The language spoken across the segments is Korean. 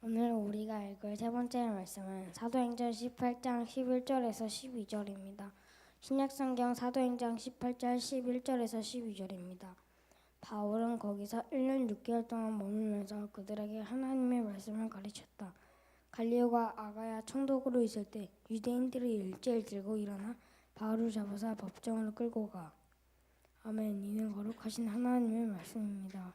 오늘 우리가 읽을 세 번째 말씀은 사도행전 18장 11절에서 12절입니다. 신약성경 사도행전 18장 11절에서 12절입니다. 바울은 거기서 1년 6개월 동안 머물면서 그들에게 하나님의 말씀을 가르쳤다. 갈리오가 아가야 총독으로 있을 때 유대인들이 일제를 들고 일어나 바울을 잡아서 법정으로 끌고 가. 아멘. 이는 거룩하신 하나님의 말씀입니다.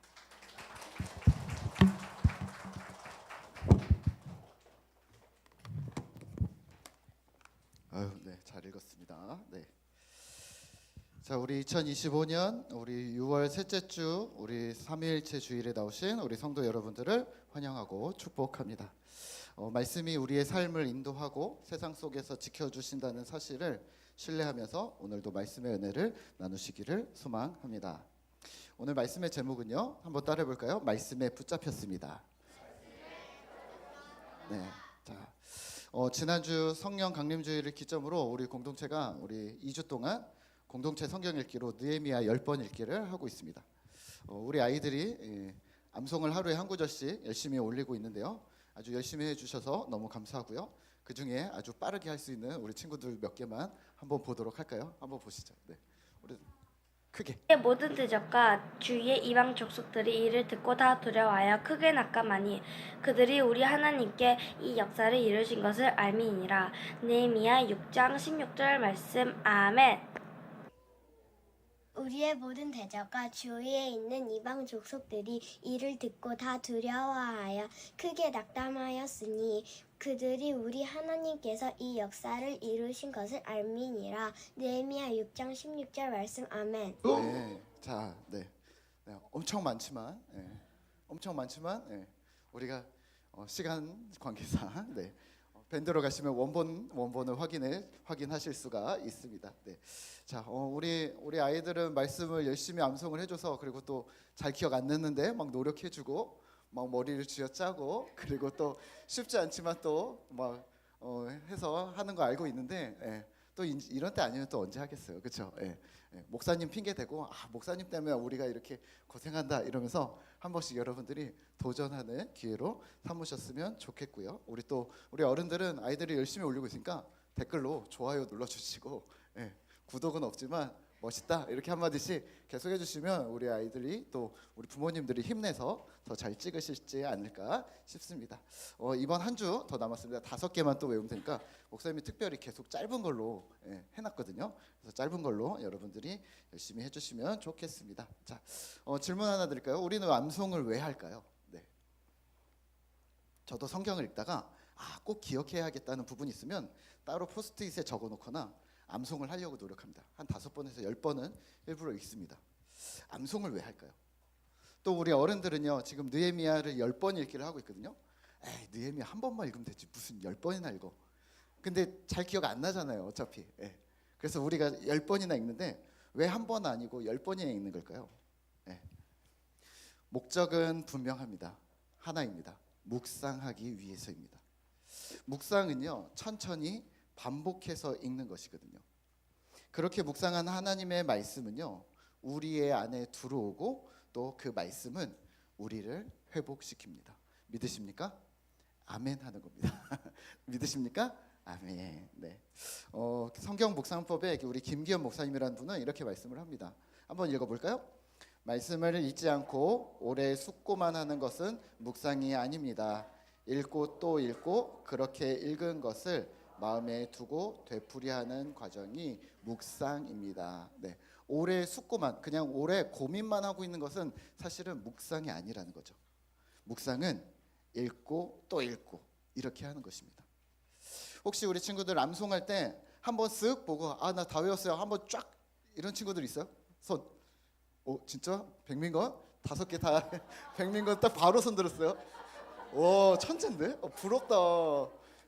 네, 잘 읽었습니다. 네. 자, 우리 2025년 우리 6월 셋째 주 우리 삼위일체 주일에 나오신 우리 성도 여러분들을 환영하고 축복합니다. 말씀이 우리의 삶을 인도하고 세상 속에서 지켜주신다는 사실을 신뢰하면서 오늘도 말씀의 은혜를 나누시기를 소망합니다. 오늘 말씀의 제목은요, 한번 따라해 볼까요? 말씀에 붙잡혔습니다. 네. 자, 지난주 성령 강림주일을 기점으로 우리 공동체가 우리 2주 동안 공동체 성경 읽기로 느헤미야 10번 읽기를 하고 있습니다. 우리 아이들이 암송을 하루에 한 구절씩 열심히 올리고 있는데요. 아주 열심히 해주셔서 너무 감사하고요. 그 중에 아주 빠르게 할 수 있는 우리 친구들 몇 개만 한번 보도록 할까요? 한번 보시죠. 네, 우리 크게. 모든 대적과 주위의 이방 족속들이 이를 듣고 다 두려워하여 크게 낙감하니 그들이 우리 하나님께 이 역사를 이루신 것을 알미니라. 느헤미야 6장 16절 말씀. 아멘. 우리의 모든 대적과 주위에 있는 이방 족속들이 이를 듣고 다 두려워하여 크게 낙담하였으니 그들이 우리 하나님께서 이 역사를 이루신 것을 알미니라. 느헤미야 6장 16절 말씀. 아멘. 네, 자, 네, 엄청 많지만, 우리가 시간 관계상, 밴드로 가시면 원본을 확인하실 수가 있습니다. 네, 자, 우리 아이들은 말씀을 열심히 암송을 해줘서 그리고 또 잘 기억 안 났는데 막 노력해주고 막 머리를 쥐어짜고 그리고 또 쉽지 않지만 또 막 해서 하는 거 알고 있는데. 또 이런 때 아니면 또 언제 하겠어요, 그렇죠? 목사님 핑계 대고 목사님 때문에 우리가 이렇게 고생한다 이러면서 한 번씩 여러분들이 도전하는 기회로 삼으셨으면 좋겠고요. 우리 어른들은 아이들이 열심히 올리고 있으니까 댓글로 좋아요 눌러주시고, 구독은 없지만 멋있다 이렇게 한마디씩 계속 해주시면 우리 아이들이 또 우리 부모님들이 힘내서 더 잘 찍으시지 않을까 싶습니다. 이번 한 주 더 남았습니다. 5개만 또 외우면 되니까 목사님이 특별히 계속 짧은 걸로 해놨거든요. 그래서 짧은 걸로 여러분들이 열심히 해주시면 좋겠습니다. 자, 질문 하나 드릴까요? 우리는 암송을 왜 할까요? 네. 저도 성경을 읽다가 꼭 기억해야겠다는 부분이 있으면 따로 포스트잇에 적어놓거나 암송을 하려고 노력합니다. 한 5번에서 10번은 일부러 읽습니다. 암송을 왜 할까요? 또 우리 어른들은요, 지금 느헤미야를 10번 읽기를 하고 있거든요. 느헤미야 한 번만 읽으면 되지 무슨 10번이나 읽어. 근데 잘 기억 안 나잖아요, 어차피. 그래서 우리가 10번이나 읽는데 왜 한 번 아니고 10번이나 읽는 걸까요? 목적은 분명합니다. 하나입니다. 묵상하기 위해서입니다. 묵상은요, 천천히 반복해서 읽는 것이거든요. 그렇게 묵상한 하나님의 말씀은요, 우리의 안에 들어오고 또 그 말씀은 우리를 회복시킵니다. 믿으십니까? 아멘 하는 겁니다. 믿으십니까? 아멘. 네. 성경 묵상법에 우리 김기현 목사님이라는 분은 이렇게 말씀을 합니다. 한번 읽어볼까요? 말씀을 읽지 않고 오래 숙고만 하는 것은 묵상이 아닙니다. 읽고 또 읽고 그렇게 읽은 것을 마음에 두고 되풀이하는 과정이 묵상입니다. 네. 오래 숙고만, 그냥 오래 고민만 하고 있는 것은 사실은 묵상이 아니라는 거죠. 묵상은 읽고 또 읽고 이렇게 하는 것입니다. 혹시 우리 친구들 암송할 때 한번 쓱 보고 나 다 외웠어요 한번 쫙 이런 친구들 있어요? 손. 진짜? 백민건? 5개 다 백민건 딱 바로 손 들었어요. 오, 천재인데? 부럽다.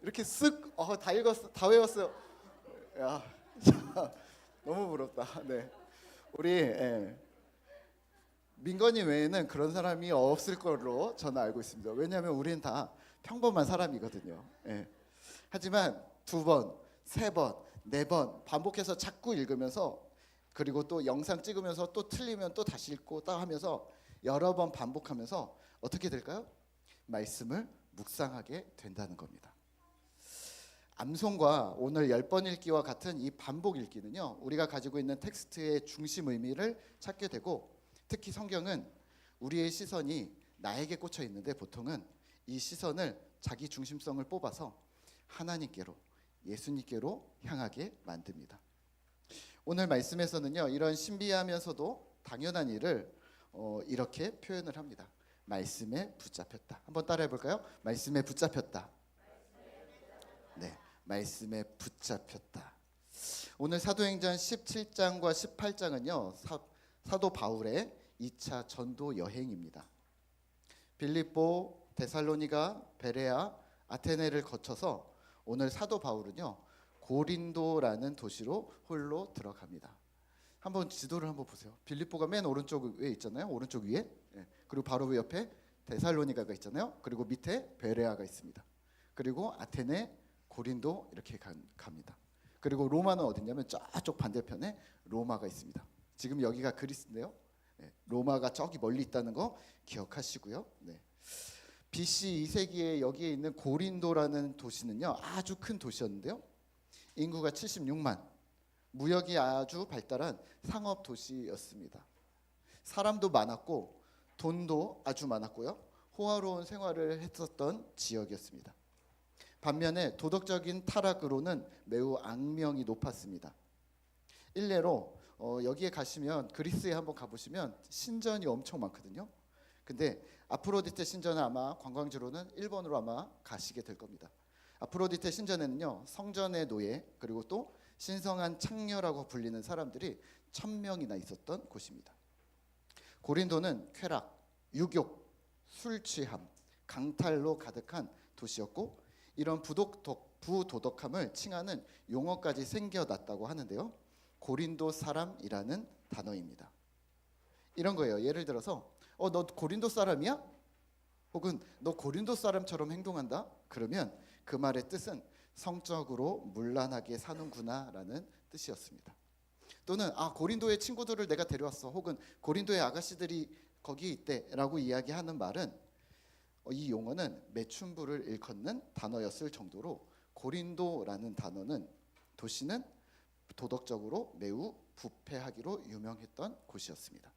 이렇게 쓱 다 읽었어, 다 외웠어요. 야, 너무 부럽다. 네, 우리 민건이 외에는 그런 사람이 없을 걸로 저는 알고 있습니다. 왜냐하면 우리는 다 평범한 사람이거든요. 하지만 2번, 3번, 4번 반복해서 자꾸 읽으면서 그리고 또 영상 찍으면서 또 틀리면 또 다시 읽고 딱 하면서 여러 번 반복하면서 어떻게 될까요? 말씀을 묵상하게 된다는 겁니다. 암송과 오늘 10번 읽기와 같은 이 반복 읽기는요, 우리가 가지고 있는 텍스트의 중심 의미를 찾게 되고, 특히 성경은 우리의 시선이 나에게 꽂혀 있는데 보통은 이 시선을 자기 중심성을 뽑아서 하나님께로, 예수님께로 향하게 만듭니다. 오늘 말씀에서는요, 이런 신비하면서도 당연한 일을 이렇게 표현을 합니다. 말씀에 붙잡혔다. 한번 따라해 볼까요? 말씀에 붙잡혔다. 네, 말씀에 붙잡혔다. 오늘 사도행전 17장과 18장은요, 사도 바울의 2차 전도 여행입니다. 빌립보, 데살로니가, 베레아, 아테네를 거쳐서 오늘 사도 바울은요, 고린도라는 도시로 홀로 들어갑니다. 한번 지도를 한번 보세요. 빌립보가 맨 오른쪽 위에 있잖아요. 오른쪽 위에. 그리고 바로 옆에 데살로니가가 있잖아요. 그리고 밑에 베레아가 있습니다. 그리고 아테네, 고린도 이렇게 갑니다. 그리고 로마는 어디냐면 저쪽 반대편에 로마가 있습니다. 지금 여기가 그리스인데요. 로마가 저기 멀리 있다는 거 기억하시고요. BC 2세기에 여기에 있는 고린도라는 도시는요, 아주 큰 도시였는데요. 인구가 76만, 무역이 아주 발달한 상업 도시였습니다. 사람도 많았고 돈도 아주 많았고요. 호화로운 생활을 했었던 지역이었습니다. 반면에 도덕적인 타락으로는 매우 악명이 높았습니다. 일례로 여기에 가시면 그리스에 한번 가보시면 신전이 엄청 많거든요. 근데 아프로디테 신전은 아마 관광지로는 일본으로 아마 가시게 될 겁니다. 아프로디테 신전에는요, 성전의 노예 그리고 또 신성한 창녀라고 불리는 사람들이 1000명이나 있었던 곳입니다. 고린도는 쾌락, 유욕, 술 취함, 강탈로 가득한 도시였고, 이런 부도덕함을 칭하는 용어까지 생겨났다고 하는데요. 고린도 사람이라는 단어입니다. 이런 거예요. 예를 들어서 너 고린도 사람이야? 혹은 너 고린도 사람처럼 행동한다? 그러면 그 말의 뜻은 성적으로 문란하게 사는구나라는 뜻이었습니다. 또는 고린도의 친구들을 내가 데려왔어. 혹은 고린도의 아가씨들이 거기 있대라고 이야기하는 말은 이 용어는 매춘부를 일컫는 단어였을 정도로 고린도라는 단어는 도시는 도덕적으로 매우 부패하기로 유명했던 곳이었습니다.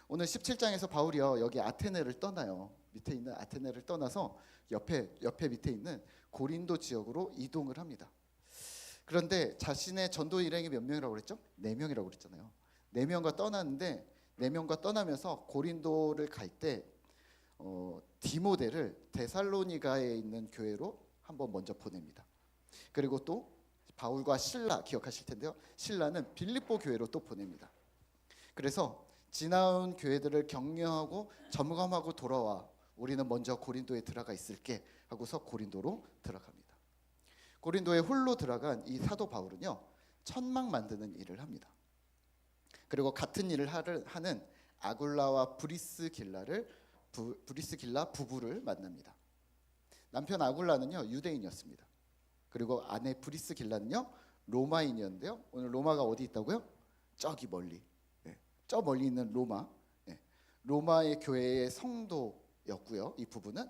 오늘 17장에서 바울이요, 여기 아테네를 떠나요. 밑에 있는 아테네를 떠나서 옆에 밑에 있는 고린도 지역으로 이동을 합니다. 그런데 자신의 전도 일행이 몇 명이라고 그랬죠? 4명이라고 그랬잖아요. 4명과 떠났는데 4명과 떠나면서 고린도를 갈 때 디모데를 데살로니가에 있는 교회로 한번 먼저 보냅니다. 그리고 또 바울과 실라 기억하실 텐데요. 실라는 빌립보 교회로 또 보냅니다. 그래서 지나온 교회들을 격려하고 점검하고 돌아와. 우리는 먼저 고린도에 들어가 있을게 하고서 고린도로 들어갑니다. 고린도에 홀로 들어간 이 사도 바울은요, 천막 만드는 일을 합니다. 그리고 같은 일을 하는 아굴라와 브리스길라 부부를 만납니다. 남편 아굴라는요, 유대인이었습니다. 그리고 아내 브리스길라는요, 로마인이었는데요. 오늘 로마가 어디 있다고요? 저기 멀리. 저 멀리 있는 로마. 로마의 교회의 성도였고요. 이 부부는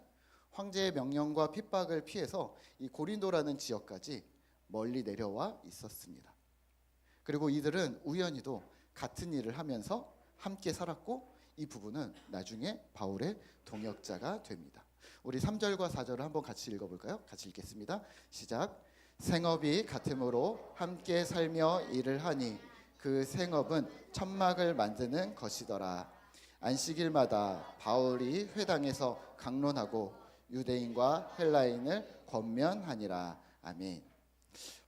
황제의 명령과 핍박을 피해서 이 고린도라는 지역까지 멀리 내려와 있었습니다. 그리고 이들은 우연히도 같은 일을 하면서 함께 살았고, 이 부부는 나중에 바울의 동역자가 됩니다. 우리 3절과 4절을 한번 같이 읽어볼까요? 같이 읽겠습니다. 시작. 생업이 같으므로 함께 살며 일을 하니 그 생업은 천막을 만드는 것이더라. 안식일마다 바울이 회당에서 강론하고 유대인과 헬라인을 권면하니라. 아멘.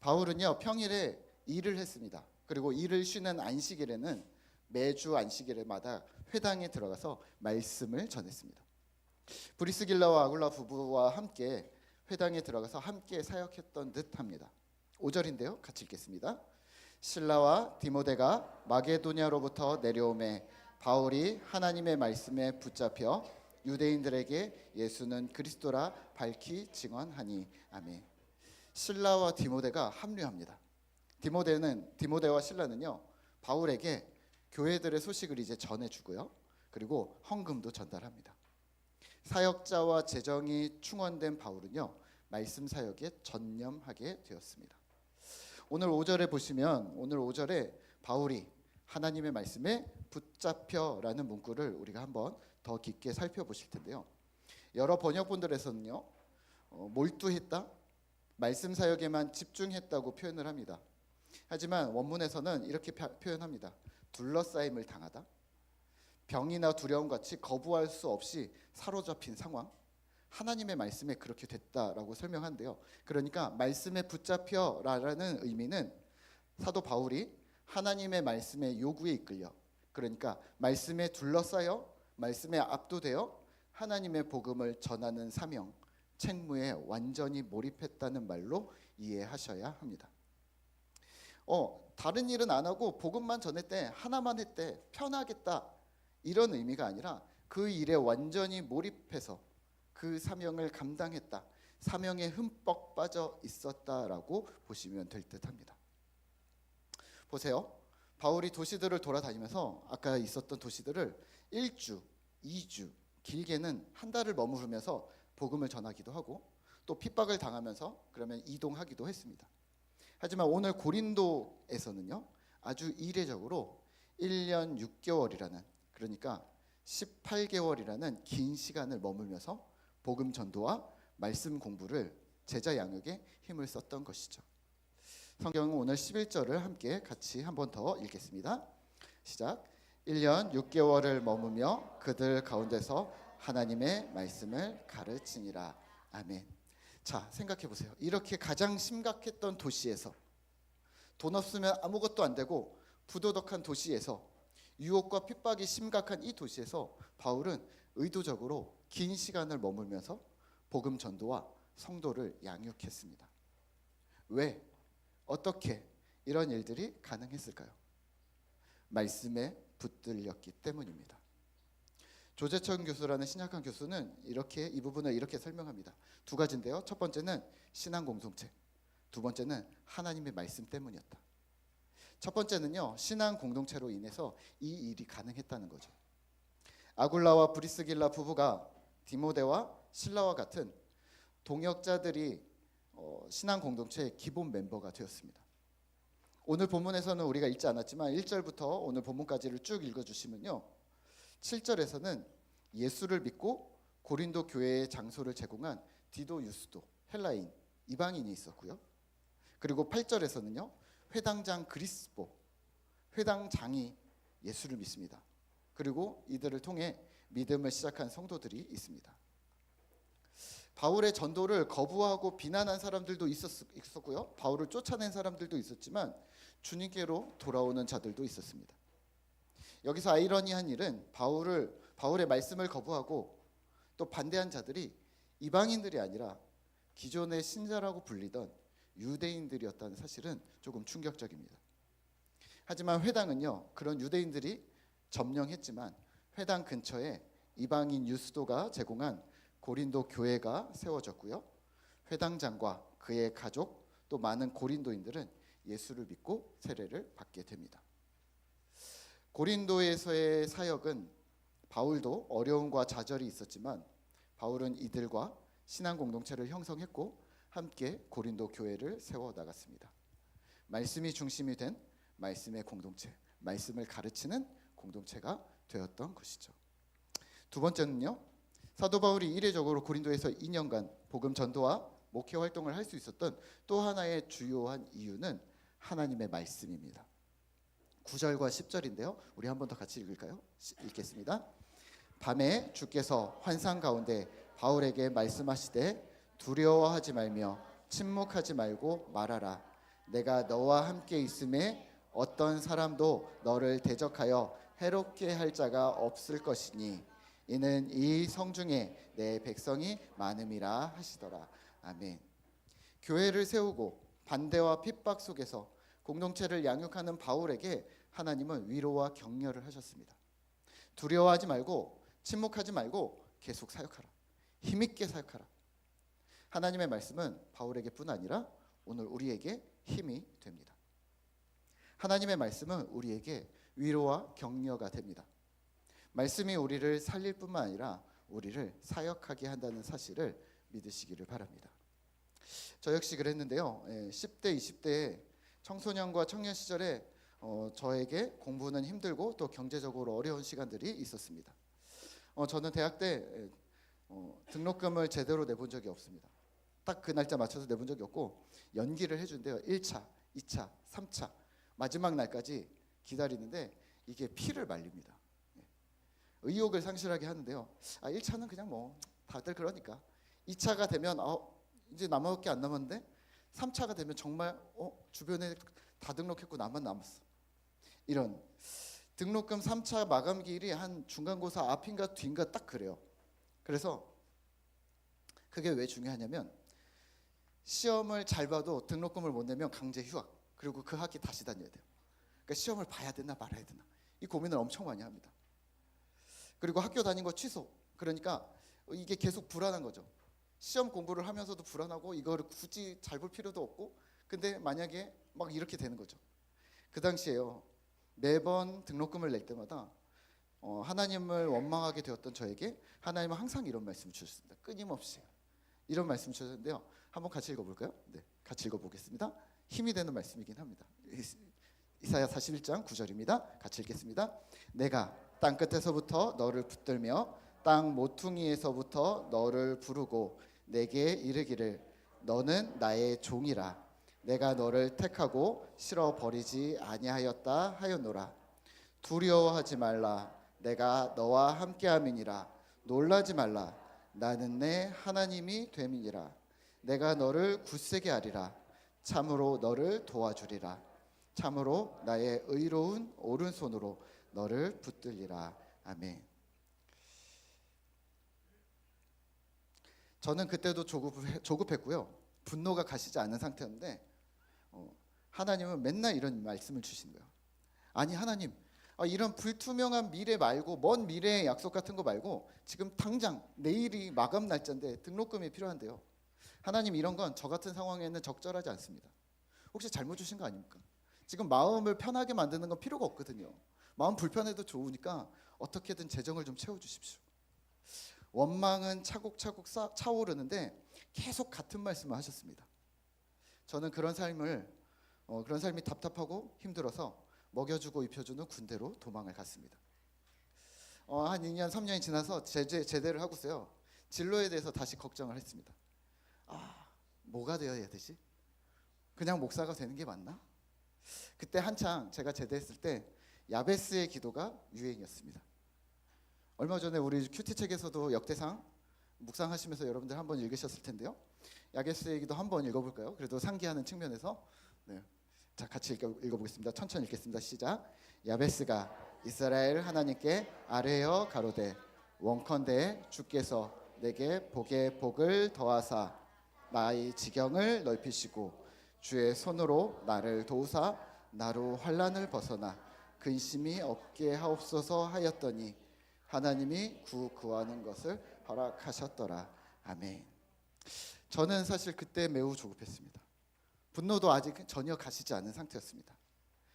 바울은요, 평일에 일을 했습니다. 그리고 일을 쉬는 안식일에는 매주 안식일마다 회당에 들어가서 말씀을 전했습니다. 브리스길라와 아굴라 부부와 함께 회당에 들어가서 함께 사역했던 듯합니다. 5절인데요. 같이 읽겠습니다. 실라와 디모데가 마게도냐로부터 내려오매 바울이 하나님의 말씀에 붙잡혀 유대인들에게 예수는 그리스도라 밝히 증언하니. 아멘. 실라와 디모데가 합류합니다. 디모데와 실라는요, 바울에게 교회들의 소식을 이제 전해주고요. 그리고 헌금도 전달합니다. 사역자와 재정이 충원된 바울은요, 말씀 사역에 전념하게 되었습니다. 오늘 5절에 보시면 오늘 5절에 바울이 하나님의 말씀에 붙잡혀라는 문구를 우리가 한번 더 깊게 살펴보실 텐데요. 여러 번역본들에서는요, 몰두했다, 말씀 사역에만 집중했다고 표현을 합니다. 하지만 원문에서는 이렇게 표현합니다. 둘러싸임을 당하다, 병이나 두려움같이 거부할 수 없이 사로잡힌 상황, 하나님의 말씀에 그렇게 됐다라고 설명한대요. 그러니까 말씀에 붙잡혀라는 의미는 사도 바울이 하나님의 말씀의 요구에 이끌려, 그러니까 말씀에 둘러싸여 말씀에 압도되어 하나님의 복음을 전하는 사명, 책무에 완전히 몰입했다는 말로 이해하셔야 합니다. 다른 일은 안 하고 복음만 전했대, 하나만 했대, 편하겠다, 이런 의미가 아니라 그 일에 완전히 몰입해서 그 사명을 감당했다, 사명에 흠뻑 빠져 있었다라고 보시면 될 듯합니다. 보세요. 바울이 도시들을 돌아다니면서 아까 있었던 도시들을 1주, 2주, 길게는 한 달을 머무르면서 복음을 전하기도 하고 또 핍박을 당하면서 그러면 이동하기도 했습니다. 하지만 오늘 고린도에서는요, 아주 이례적으로 1년 6개월이라는, 그러니까 18개월이라는 긴 시간을 머물면서 복음 전도와 말씀 공부를 제자 양육에 힘을 썼던 것이죠. 성경은 오늘 11절을 함께 같이 한 번 더 읽겠습니다. 시작. 1년 6개월을 머무며 그들 가운데서 하나님의 말씀을 가르치니라. 아멘. 자, 생각해 보세요. 이렇게 가장 심각했던 도시에서, 돈 없으면 아무것도 안 되고 부도덕한 도시에서, 유혹과 핍박이 심각한 이 도시에서 바울은 의도적으로 긴 시간을 머물면서 복음 전도와 성도를 양육했습니다. 왜? 어떻게 이런 일들이 가능했을까요? 말씀에 붙들렸기 때문입니다. 조재천 교수라는 신약한 교수는 이렇게 이 부분을 이렇게 설명합니다. 두 가지인데요. 첫 번째는 신앙 공동체, 두 번째는 하나님의 말씀 때문이었다. 첫 번째는요, 신앙 공동체로 인해서 이 일이 가능했다는 거죠. 아굴라와 브리스길라 부부가 디모데와 실라와 같은 동역자들이 신앙 공동체의 기본 멤버가 되었습니다. 오늘 본문에서는 우리가 읽지 않았지만 1절부터 오늘 본문까지를 쭉 읽어주시면요, 7절에서는 예수를 믿고 고린도 교회의 장소를 제공한 디도 유스도, 헬라인, 이방인이 있었고요. 그리고 8절에서는요, 회당장 그리스보, 회당장이 예수를 믿습니다. 그리고 이들을 통해 믿음을 시작한 성도들이 있습니다. 바울의 전도를 거부하고 비난한 사람들도 있었고요. 바울을 쫓아낸 사람들도 있었지만 주님께로 돌아오는 자들도 있었습니다. 여기서 아이러니한 일은 바울의 말씀을 거부하고 또 반대한 자들이 이방인들이 아니라 기존의 신자라고 불리던 유대인들이었다는 사실은 조금 충격적입니다. 하지만 회당은요, 그런 유대인들이 점령했지만 회당 근처에 이방인 유스도가 제공한 고린도 교회가 세워졌고요. 회당장과 그의 가족 또 많은 고린도인들은 예수를 믿고 세례를 받게 됩니다. 고린도에서의 사역은 바울도 어려움과 좌절이 있었지만 바울은 이들과 신앙 공동체를 형성했고 함께 고린도 교회를 세워 나갔습니다. 말씀이 중심이 된 말씀의 공동체, 말씀을 가르치는 공동체가 되었던 것이죠. 두 번째는요, 사도 바울이 이례적으로 고린도에서 2년간 복음 전도와 목회 활동을 할 수 있었던 또 하나의 주요한 이유는 하나님의 말씀입니다. 9절과 10절인데요. 우리 한 번 더 같이 읽을까요? 읽겠습니다. 밤에 주께서 환상 가운데 바울에게 말씀하시되 두려워하지 말며 침묵하지 말고 말하라. 내가 너와 함께 있음에 어떤 사람도 너를 대적하여 해롭게 할 자가 없을 것이니 이는 이 성중에 내 백성이 많음이라 하시더라. 아멘. 교회를 세우고 반대와 핍박 속에서 공동체를 양육하는 바울에게 하나님은 위로와 격려를 하셨습니다. 두려워하지 말고 침묵하지 말고 계속 사역하라. 힘있게 사역하라. 하나님의 말씀은 바울에게뿐 아니라 오늘 우리에게 힘이 됩니다. 하나님의 말씀은 우리에게 위로와 격려가 됩니다. 말씀이 우리를 살릴 뿐만 아니라 우리를 사역하게 한다는 사실을 믿으시기를 바랍니다. 저 역시 그랬는데요. 10대, 20대에 청소년과 청년 시절에 저에게 공부는 힘들고 또 경제적으로 어려운 시간들이 있었습니다. 저는 대학 때 등록금을 제대로 내본 적이 없습니다. 딱 그 날짜 맞춰서 내본 적이 없고 연기를 해준대요. 1차, 2차, 3차 마지막 날까지 기다리는데 이게 피를 말립니다. 의욕을 상실하게 하는데요. 1차는 그냥 뭐 다들 그러니까 2차가 되면 이제 나밖에 안 남았는데 3차가 되면 정말 주변에 다 등록했고 나만 남았어. 이런 등록금 3차 마감기일이 한 중간고사 앞인가 뒤인가 딱 그래요. 그래서 그게 왜 중요하냐면 시험을 잘 봐도 등록금을 못 내면 강제 휴학, 그리고 그 학기 다시 다녀야 돼요. 그러니까 시험을 봐야 되나 말아야 되나 이 고민을 엄청 많이 합니다. 그리고 학교 다닌 거 취소. 그러니까 이게 계속 불안한 거죠. 시험 공부를 하면서도 불안하고 이거를 굳이 잘 볼 필요도 없고, 근데 만약에 막 이렇게 되는 거죠. 그 당시에요, 매번 등록금을 낼 때마다 하나님을 원망하게 되었던 저에게 하나님은 항상 이런 말씀을 주셨습니다. 끊임없이 이런 말씀을 주셨는데요. 한번 같이 읽어볼까요? 네, 같이 읽어보겠습니다. 힘이 되는 말씀이긴 합니다. 이사야 41장 9절입니다. 같이 읽겠습니다. 내가 땅 끝에서부터 너를 붙들며 땅 모퉁이에서부터 너를 부르고 내게 이르기를 너는 나의 종이라. 내가 너를 택하고 실어버리지 아니하였다 하였노라. 두려워하지 말라. 내가 너와 함께함이니라. 놀라지 말라. 나는 내 하나님이 됨이니라. 내가 너를 굳세게 하리라. 참으로 너를 도와주리라. 참으로 나의 의로운 오른손으로 너를 붙들리라. 아멘. 저는 그때도 조급했고요. 분노가 가시지 않은 상태였는데 하나님은 맨날 이런 말씀을 주신 거예요. 아니 하나님, 이런 불투명한 미래 말고, 먼 미래의 약속 같은 거 말고 지금 당장 내일이 마감 날짜인데 등록금이 필요한데요. 하나님, 이런 건 저 같은 상황에는 적절하지 않습니다. 혹시 잘못 주신 거 아닙니까? 지금 마음을 편하게 만드는 건 필요가 없거든요. 마음 불편해도 좋으니까 어떻게든 재정을 좀 채워주십시오. 원망은 차곡차곡 차오르는데 계속 같은 말씀을 하셨습니다. 저는 그런 삶이 답답하고 힘들어서 먹여주고 입혀주는 군대로 도망을 갔습니다. 한 2년 3년이 지나서 제대를 하고서요, 진로에 대해서 다시 걱정을 했습니다. 뭐가 되어야 되지? 그냥 목사가 되는 게 맞나? 그때 한창 제가 제대했을 때 야베스의 기도가 유행이었습니다. 얼마 전에 우리 큐티 책에서도 역대상 묵상하시면서 여러분들 한번 읽으셨을 텐데요. 야베스의 기도 한번 읽어볼까요? 그래도 상기하는 측면에서. 네. 자, 같이 읽어보겠습니다. 천천히 읽겠습니다. 시작. 야베스가 이스라엘 하나님께 아뢰어 가로되 원컨대 주께서 내게 복에 복을 더하사 나의 지경을 넓히시고 주의 손으로 나를 도우사 나로 환난을 벗어나 근심이 없게 하옵소서 하였더니 하나님이 구하는 것을 허락하셨더라. 아멘. 저는 사실 그때 매우 조급했습니다. 분노도 아직 전혀 가시지 않은 상태였습니다.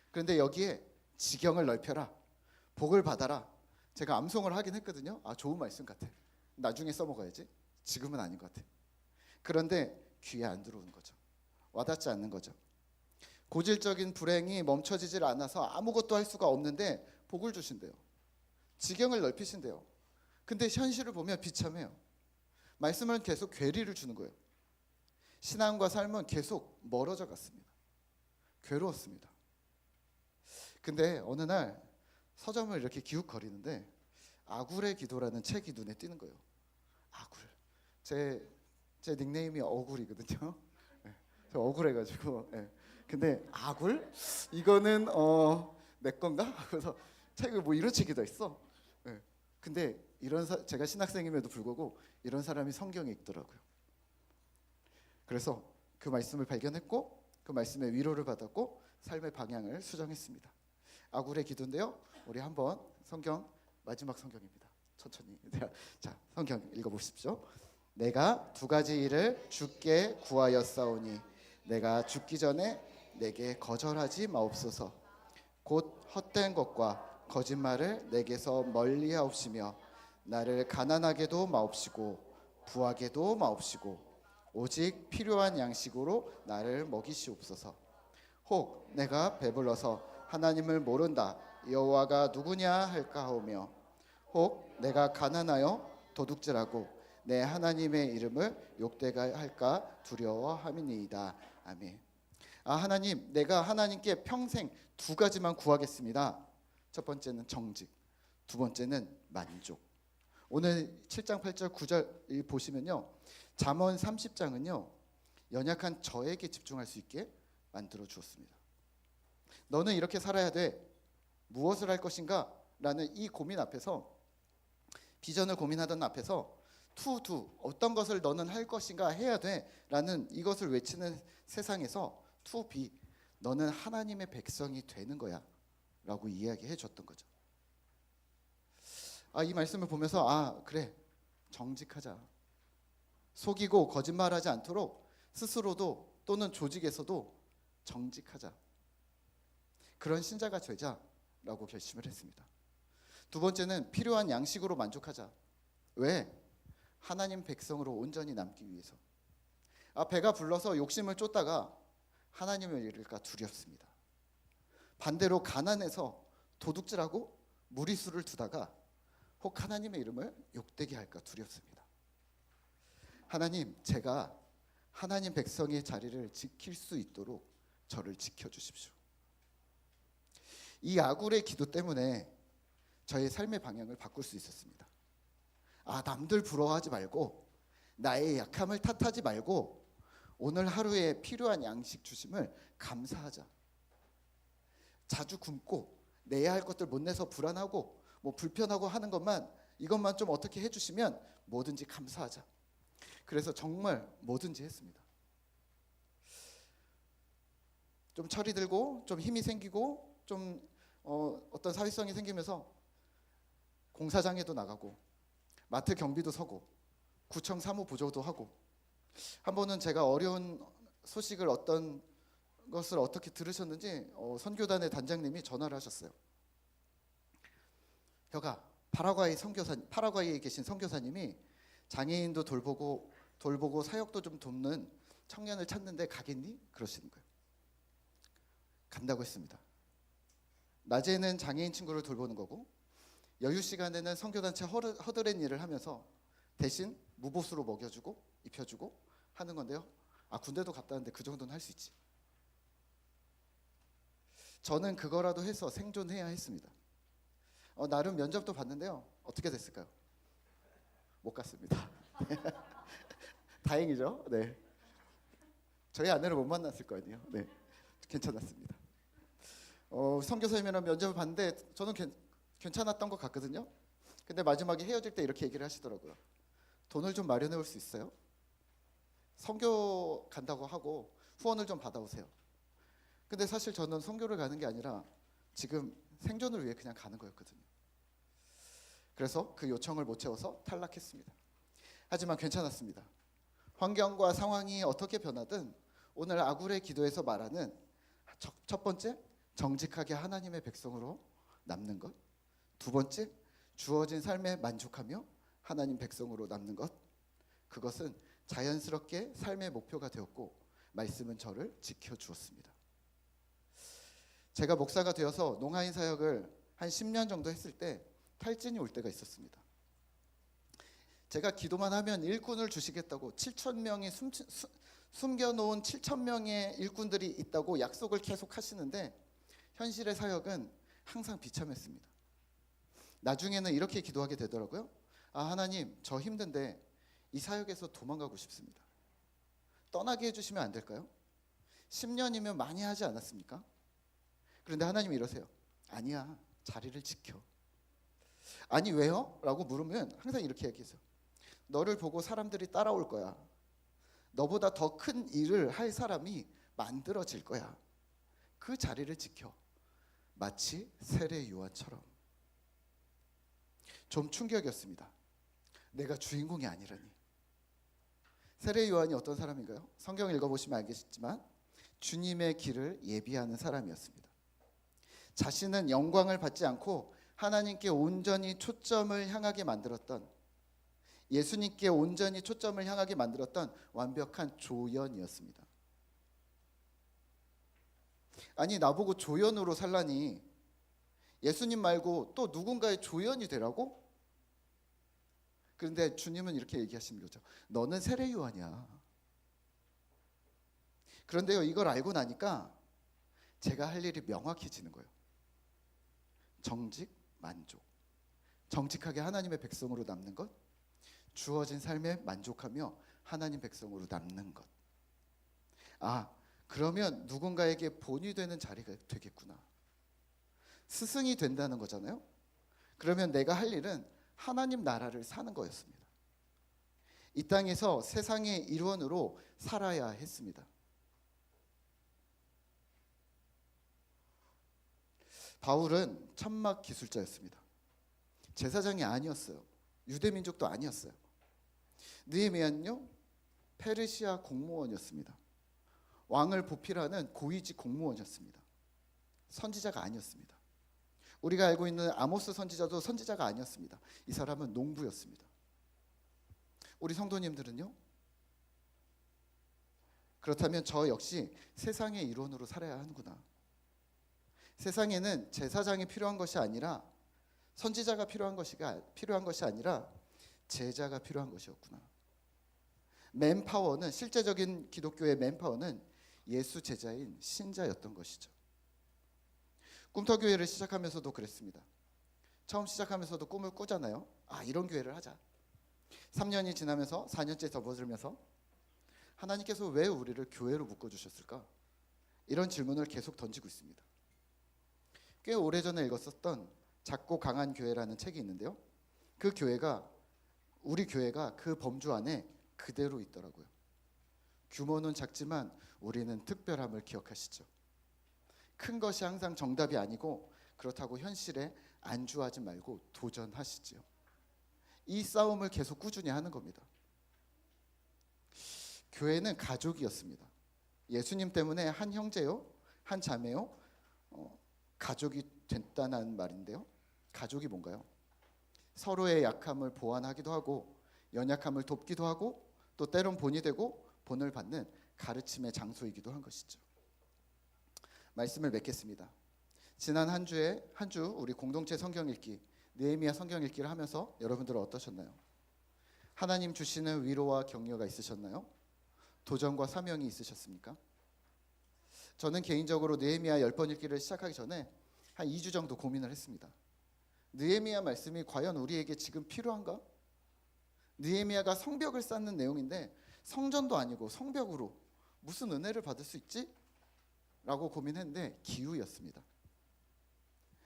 그런데 여기에 지경을 넓혀라, 복을 받아라, 제가 암송을 하긴 했거든요. 좋은 말씀 같아. 나중에 써먹어야지. 지금은 아닌 것 같아. 그런데 귀에 안 들어오는 거죠. 와닿지 않는 거죠. 고질적인 불행이 멈춰지질 않아서 아무것도 할 수가 없는데 복을 주신대요. 지경을 넓히신대요. 근데 현실을 보면 비참해요. 말씀은 계속 괴리를 주는 거예요. 신앙과 삶은 계속 멀어져 갔습니다. 괴로웠습니다. 근데 어느 날 서점을 이렇게 기웃거리는데 아굴의 기도라는 책이 눈에 띄는 거예요. 아굴. 제 닉네임이 어굴이거든요. 저 억울해가지고. 근데 아굴? 이거는 내 건가? 그래서 책을 뭐 이런 책이 다 있어. 근데 제가 신학생임에도 불구하고 이런 사람이 성경에 있더라고요. 그래서 그 말씀을 발견했고 그 말씀에 위로를 받았고 삶의 방향을 수정했습니다. 아굴의 기도인데요. 우리 한번 마지막 성경입니다. 천천히. 자, 성경 읽어보십시오. 내가 두 가지 일을 주께 구하였사오니 내가 죽기 전에 내게 거절하지 마옵소서. 곧 헛된 것과 거짓말을 내게서 멀리하옵시며 나를 가난하게도 마옵시고 부하게도 마옵시고 오직 필요한 양식으로 나를 먹이시옵소서. 혹 내가 배불러서 하나님을 모른다 여호와가 누구냐 할까 하오며 혹 내가 가난하여 도둑질하고 내 하나님의 이름을 욕되게 할까 두려워함이니이다. 아멘. 하나님, 내가 하나님께 평생 두 가지만 구하겠습니다. 첫 번째는 정직, 두 번째는 만족. 오늘 7장 8절 9절 보시면요, 잠언 30장은요 연약한 저에게 집중할 수 있게 만들어 주었습니다. 너는 이렇게 살아야 돼. 무엇을 할 것인가? 라는 이 고민 앞에서, 비전을 고민하던 앞에서 투두 어떤 것을 너는 할 것인가 해야 돼 라는 이것을 외치는 세상에서 투비 너는 하나님의 백성이 되는 거야 라고 이야기해 줬던 거죠. 이 말씀을 보면서 그래, 정직하자. 속이고 거짓말하지 않도록 스스로도 또는 조직에서도 정직하자. 그런 신자가 되자라고 결심을 했습니다. 두 번째는 필요한 양식으로 만족하자. 왜? 하나님 백성으로 온전히 남기 위해서. 배가 불러서 욕심을 쫓다가 하나님을 잃을까 두렵습니다. 반대로 가난해서 도둑질하고 무리수를 두다가 혹 하나님의 이름을 욕되게 할까 두렵습니다. 하나님, 제가 하나님 백성의 자리를 지킬 수 있도록 저를 지켜주십시오. 이 아굴의 기도 때문에 저의 삶의 방향을 바꿀 수 있었습니다. 남들 부러워하지 말고 나의 약함을 탓하지 말고 오늘 하루에 필요한 양식 주심을 감사하자. 자주 굶고 내야 할 것들 못 내서 불안하고 불편하고 하는 이것만 좀 어떻게 해주시면 뭐든지 감사하자. 그래서 정말 뭐든지 했습니다. 좀 철이 들고 좀 힘이 생기고 좀 어떤 사회성이 생기면서 공사장에도 나가고 마트 경비도 서고 구청 사무 보조도 하고, 한 번은 제가 어려운 소식을 어떤 것을 어떻게 들으셨는지 선교단의 단장님이 전화를 하셨어요. 혀가 파라과이에 계신 선교사님이 장애인도 돌보고 사역도 좀 돕는 청년을 찾는데 가겠니? 그러시는 거예요. 간다고 했습니다. 낮에는 장애인 친구를 돌보는 거고 여유 시간에는 선교단체 허드렛 일을 하면서 대신 무보수로 먹여주고 입혀주고 하는 건데요. 군대도 갔다 왔는데 그 정도는 할 수 있지. 저는 그거라도 해서 생존해야 했습니다. 나름 면접도 봤는데요. 어떻게 됐을까요? 못 갔습니다. 다행이죠. 네. 저희 아내를 못 만났을 거 아니에요. 네, 괜찮았습니다. 선교사님이랑 면접을 봤는데 저는 괜찮았던 것 같거든요. 근데 마지막에 헤어질 때 이렇게 얘기를 하시더라고요. 돈을 좀 마련해 올 수 있어요? 선교 간다고 하고 후원을 좀 받아오세요. 근데 사실 저는 선교를 가는 게 아니라 지금 생존을 위해 그냥 가는 거였거든요. 그래서 그 요청을 못 채워서 탈락했습니다. 하지만 괜찮았습니다. 환경과 상황이 어떻게 변하든 오늘 아굴의 기도에서 말하는 첫 번째, 정직하게 하나님의 백성으로 남는 것. 두 번째, 주어진 삶에 만족하며 하나님 백성으로 남는 것. 그것은 자연스럽게 삶의 목표가 되었고 말씀은 저를 지켜주었습니다. 제가 목사가 되어서 농아인 사역을 한 10년 정도 했을 때 탈진이 올 때가 있었습니다. 제가 기도만 하면 일꾼을 주시겠다고 7,000명이 숨겨놓은 7,000명의 일꾼들이 있다고 약속을 계속 하시는데 현실의 사역은 항상 비참했습니다. 나중에는 이렇게 기도하게 되더라고요. 하나님, 저 힘든데 이 사역에서 도망가고 싶습니다. 떠나게 해주시면 안 될까요? 10년이면 많이 하지 않았습니까? 그런데 하나님이 이러세요. 아니야, 자리를 지켜. 아니 왜요? 라고 물으면 항상 이렇게 얘기해서 너를 보고 사람들이 따라올 거야. 너보다 더 큰 일을 할 사람이 만들어질 거야. 그 자리를 지켜. 마치 세례 요한처럼. 좀 충격이었습니다. 내가 주인공이 아니라니. 세례 요한이 어떤 사람인가요? 성경을 읽어보시면 알겠지만 주님의 길을 예비하는 사람이었습니다. 자신은 영광을 받지 않고 하나님께 온전히 초점을 향하게 만들었던, 예수님께 온전히 초점을 향하게 만들었던 완벽한 조연이었습니다. 아니, 나보고 조연으로 살라니 예수님 말고 또 누군가의 조연이 되라고? 그런데 주님은 이렇게 얘기하시는 거죠. 너는 세례 요한이야. 그런데요, 이걸 알고 나니까 제가 할 일이 명확해지는 거예요. 정직, 만족. 정직하게 하나님의 백성으로 남는 것, 주어진 삶에 만족하며 하나님 백성으로 남는 것. 아, 그러면 누군가에게 본이 되는 자리가 되겠구나. 스승이 된다는 거잖아요. 그러면 내가 할 일은 하나님 나라를 사는 거였습니다. 이 땅에서 세상의 일원으로 살아야 했습니다. 바울은 천막 기술자였습니다. 제사장이 아니었어요. 유대민족도 아니었어요. 느헤미야는요, 페르시아 공무원이었습니다. 왕을 보필하는 고위직 공무원이었습니다. 선지자가 아니었습니다. 우리가 알고 있는 아모스 선지자도 선지자가 아니었습니다. 이 사람은 농부였습니다. 우리 성도님들은요? 그렇다면 저 역시 세상의 일원으로 살아야 하는구나. 세상에는 제사장이 필요한 것이 아니라, 선지자가 필요한 것이 아니라 제자가 필요한 것이었구나. 맨파워는, 실제적인 기독교의 맨파워는 예수 제자인 신자였던 것이죠. 꿈터교회를 시작하면서도 그랬습니다. 처음 시작하면서도 꿈을 꾸잖아요. 아, 이런 교회를 하자. 3년이 지나면서 4년째 접어들면서 하나님께서 왜 우리를 교회로 묶어주셨을까? 이런 질문을 계속 던지고 있습니다. 꽤 오래전에 읽었었던 작고 강한 교회라는 책이 있는데요, 그 교회가, 우리 교회가 그 범주 안에 그대로 있더라고요. 규모는 작지만 우리는 특별함을 기억하시죠. 큰 것이 항상 정답이 아니고, 그렇다고 현실에 안주하지 말고 도전하시지요. 이 싸움을 계속 꾸준히 하는 겁니다. 교회는 가족이었습니다. 예수님 때문에 한 형제요, 한 자매요, 가족이 됐다는 말인데요, 가족이 뭔가요? 서로의 약함을 보완하기도 하고, 연약함을 돕기도 하고, 또 때론 본이 되고 본을 받는 가르침의 장소이기도 한 것이죠. 말씀을 맺겠습니다. 지난 한 주 우리 공동체 성경 읽기, 느헤미야 성경 읽기를 하면서 여러분들은 어떠셨나요? 하나님 주시는 위로와 격려가 있으셨나요? 도전과 사명이 있으셨습니까? 저는 개인적으로 느헤미야 10번 읽기를 시작하기 전에 한 2주 정도 고민을 했습니다. 느헤미야 말씀이 과연 우리에게 지금 필요한가? 느헤미야가 성벽을 쌓는 내용인데 성전도 아니고 성벽으로 무슨 은혜를 받을 수 있지? 라고 고민했는데 기우였습니다.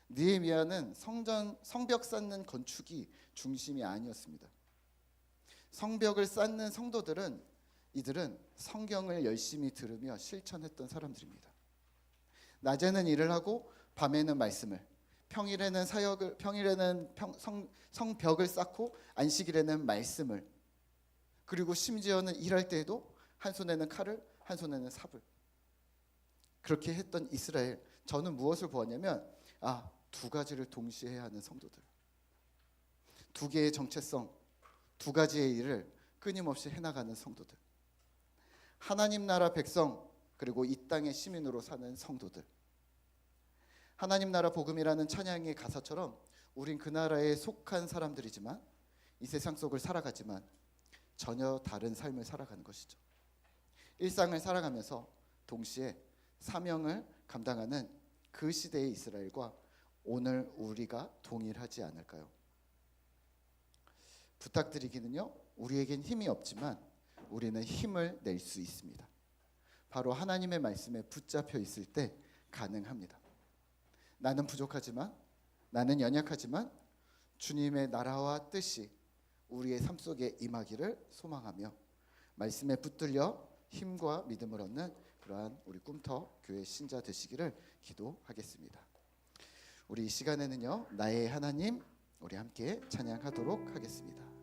느헤미야는 성벽 쌓는 건축이 중심이 아니었습니다. 성벽을 쌓는 성도들은, 이들은 성경을 열심히 들으며 실천했던 사람들입니다. 낮에는 일을 하고 밤에는 말씀을, 평일에는 사역을, 성벽을 쌓고 안식일에는 말씀을, 그리고 심지어는 일할 때에도 한 손에는 칼을, 한 손에는 삽을, 그렇게 했던 이스라엘. 저는 무엇을 보았냐면, 두 가지를 동시에 해야 하는 성도들, 두 개의 정체성, 두 가지의 일을 끊임없이 해나가는 성도들, 하나님 나라 백성, 그리고 이 땅의 시민으로 사는 성도들. 하나님 나라 복음이라는 찬양의 가사처럼 우린 그 나라에 속한 사람들이지만, 이 세상 속을 살아가지만 전혀 다른 삶을 살아가는 것이죠. 일상을 살아가면서 동시에 사명을 감당하는 그 시대의 이스라엘과 오늘 우리가 동일하지 않을까요? 부탁드리기는요, 우리에겐 힘이 없지만 우리는 힘을 낼 수 있습니다. 바로 하나님의 말씀에 붙잡혀 있을 때 가능합니다. 나는 부족하지만, 나는 연약하지만 주님의 나라와 뜻이 우리의 삶 속에 임하기를 소망하며 말씀에 붙들려 힘과 믿음을 얻는 그러한 우리 꿈터 교회 신자 되시기를 기도하겠습니다. 우리 이 시간에는요, 나의 하나님, 우리 함께 찬양하도록 하겠습니다.